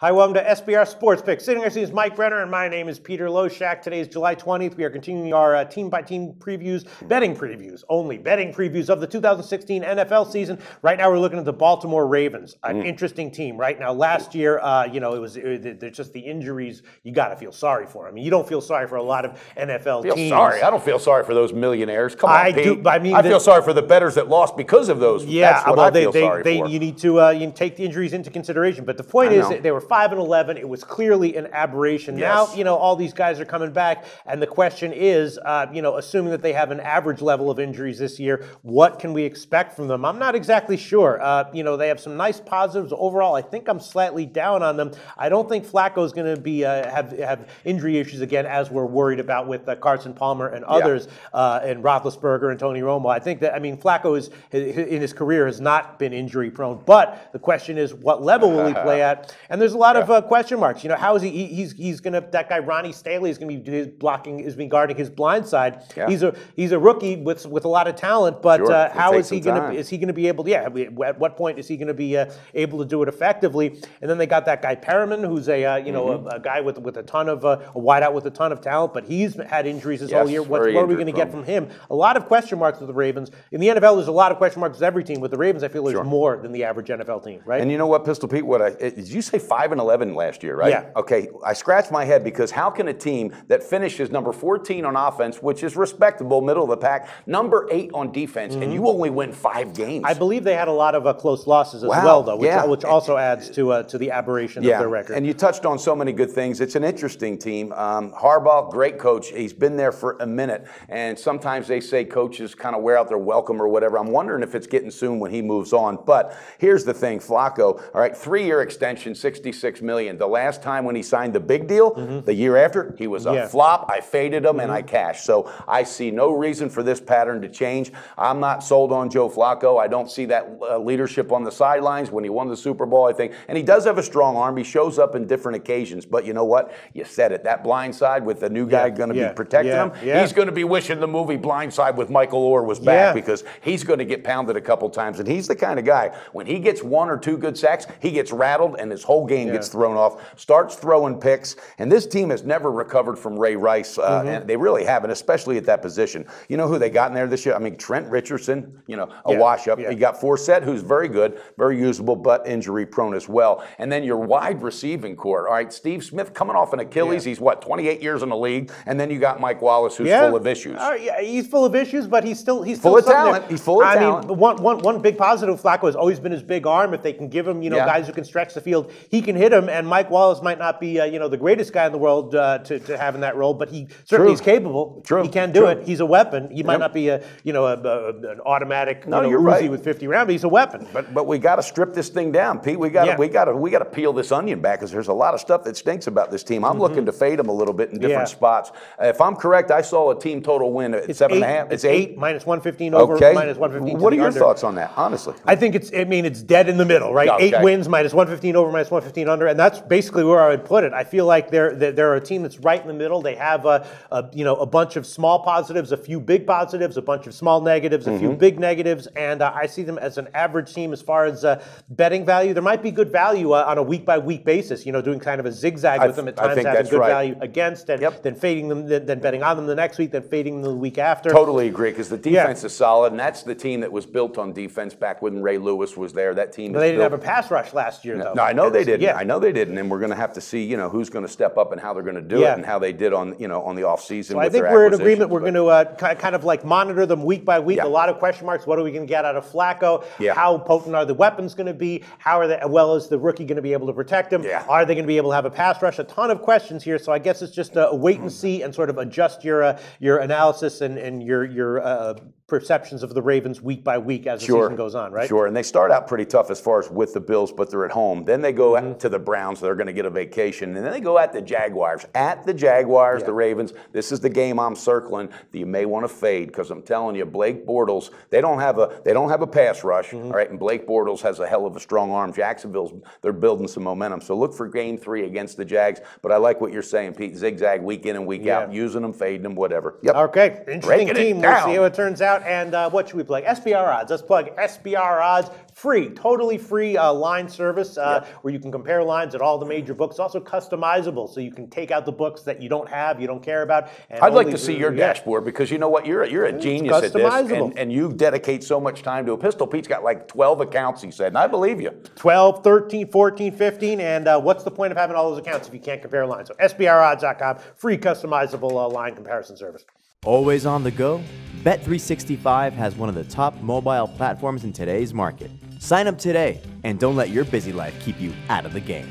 Hi, welcome to SBR Sports Picks. Sitting next to me is Mike Brenner, and my name is Peter Loshak. Today is July 20th. We are continuing our team-by-team previews, betting previews of the 2016 NFL season. Right now, we're looking at the Baltimore Ravens, an interesting team. Right now, last year, there's just the injuries. You got to feel sorry for them. I mean, you don't feel sorry for a lot of NFL teams. Sorry, I don't feel sorry for those millionaires. Come on, I Pete. do. I mean, I feel sorry for the bettors that lost because of those. Yeah, that's what I feel sorry for. You need to take the injuries into consideration. But the point is, that they were 5-11. It was clearly an aberration. Yes. Now, all these guys are coming back, and the question is, assuming that they have an average level of injuries this year, what can we expect from them? I'm not exactly sure. They have some nice positives overall. I think I'm slightly down on them. I don't think FLACCO is going to be have injury issues again, as we're worried about with Carson Palmer and others, and Roethlisberger and Tony Romo. I think that FLACCO is in his career has not been injury prone, but the question is, what level will he play at? And there's a lot of question marks. How is he? He's gonna. That guy Ronnie Stanley is gonna be guarding his blind side. Yeah. He's a rookie with a lot of talent, but how is he gonna? Is he gonna be able? At what point is he gonna be able to do it effectively? And then they got that guy Perriman, who's a guy with a ton of a wideout with a ton of talent, but he's had injuries this whole year. What are we gonna get from him? A lot of question marks with the Ravens. In the NFL, there's a lot of question marks with every team. With the Ravens, I feel there's more than the average NFL team, right? And you know what, Pistol Pete? Did you say 5-11 last year, right? Yeah. Okay, I scratched my head because how can a team that finishes number 14 on offense, which is respectable, middle of the pack, number 8 on defense, and you only win 5 games? I believe they had a lot of close losses as well, though, which also adds to the aberration of their record. And you touched on so many good things. It's an interesting team. Harbaugh, great coach. He's been there for a minute, and sometimes they say coaches kind of wear out their welcome or whatever. I'm wondering if it's getting soon when he moves on. But here's the thing, FLACCO, all right, 3-year extension, $66 million. The last time when he signed the big deal, the year after, he was a flop. I faded him and I cashed. So I see no reason for this pattern to change. I'm not sold on Joe Flacco. I don't see that leadership on the sidelines when he won the Super Bowl, I think. And he does have a strong arm. He shows up in different occasions. But you know what? You said it. That blind side with the new guy going to be protecting him, he's going to be wishing the movie Blind Side with Michael Orr was back because he's going to get pounded a couple times. And he's the kind of guy, when he gets 1 or 2 good sacks, he gets rattled and his whole game gets thrown off, starts throwing picks. And this team has never recovered from Ray Rice, and they really haven't, especially at that position. You know who they got in there this year? I mean, Trent Richardson, a wash-up. You got Forsett, who's very good, very usable, but injury-prone as well. And then your wide receiving core. All right, Steve Smith coming off an Achilles. He's, 28 years in the league? And then you got Mike Wallace, who's full of issues. He's full of issues, but he's still full of talent. He's full of talent. I mean, one big positive of Flacco has always been his big arm. If they can give him, guys who can stretch the field, he can hit him. And Mike Wallace might not be, the greatest guy in the world to have in that role, but he certainly is capable. He can do it. He's a weapon. He might not be an automatic Uzi with 50 rounds, but he's a weapon. But we got to strip this thing down, Pete. We got to peel this onion back because there's a lot of stuff that stinks about this team. I'm looking to fade them a little bit in different spots. If I'm correct, I saw a team total win at 7.5. It's 8 minus 115 over, minus 115. What are your thoughts on that? Honestly, I think it's dead in the middle, right? 8 wins minus 115 over, minus 115 under, and that's basically where I would put it. I feel like they're a team that's right in the middle. They have a bunch of small positives, a few big positives, a bunch of small negatives, a few big negatives, and I see them as an average team as far as betting value. There might be good value on a week-by-week basis, doing kind of a zigzag with them at times, having good value against, and then fading them, then betting on them the next week, then fading them the week after. Totally agree, because the defense is solid, and that's the team that was built on defense back when Ray Lewis was there. That team. But they didn't have a pass rush last year, though. No, I know they didn't. I know they didn't, and we're going to have to see, who's going to step up and how they're going to do it, and how they did on the offseason. So I think we're in agreement. We're going to kind of like monitor them week by week. A lot of question marks. What are we going to get out of Flacco? How potent are the weapons going to be? How are they, well, is the rookie going to be able to protect him? Are they going to be able to have a pass rush? A ton of questions here. So I guess it's just a wait and see and sort of adjust your analysis and your perceptions of the Ravens week by week as the season goes on, right? Sure, and they start out pretty tough as far as with the Bills, but they're at home. Then they go to the Browns, they're going to get a vacation, and then they go at the Jaguars. At the Jaguars, the Ravens, this is the game I'm circling that you may want to fade, because I'm telling you, Blake Bortles, they don't have a pass rush, all right, and Blake Bortles has a hell of a strong arm. Jacksonville's, they're building some momentum. So look for game 3 against the Jags, but I like what you're saying, Pete, zigzag week in and week out, using them, fading them, whatever. Okay, interesting team. We'll see how it turns out. And what should we plug? SBR odds. Let's plug SBR odds. free, totally free line service where you can compare lines at all the major books. Also customizable, so you can take out the books that you don't have, you don't care about. And I'd like to see your dashboard, because you know what, you're a genius at this, and you dedicate so much time to it. Pistol Pete's got like 12 accounts, he said, and I believe you. 12, 13, 14, 15, and what's the point of having all those accounts if you can't compare lines? So SBRodds.com, free customizable line comparison service. Always on the go? Bet365 has one of the top mobile platforms in today's market. Sign up today and don't let your busy life keep you out of the game.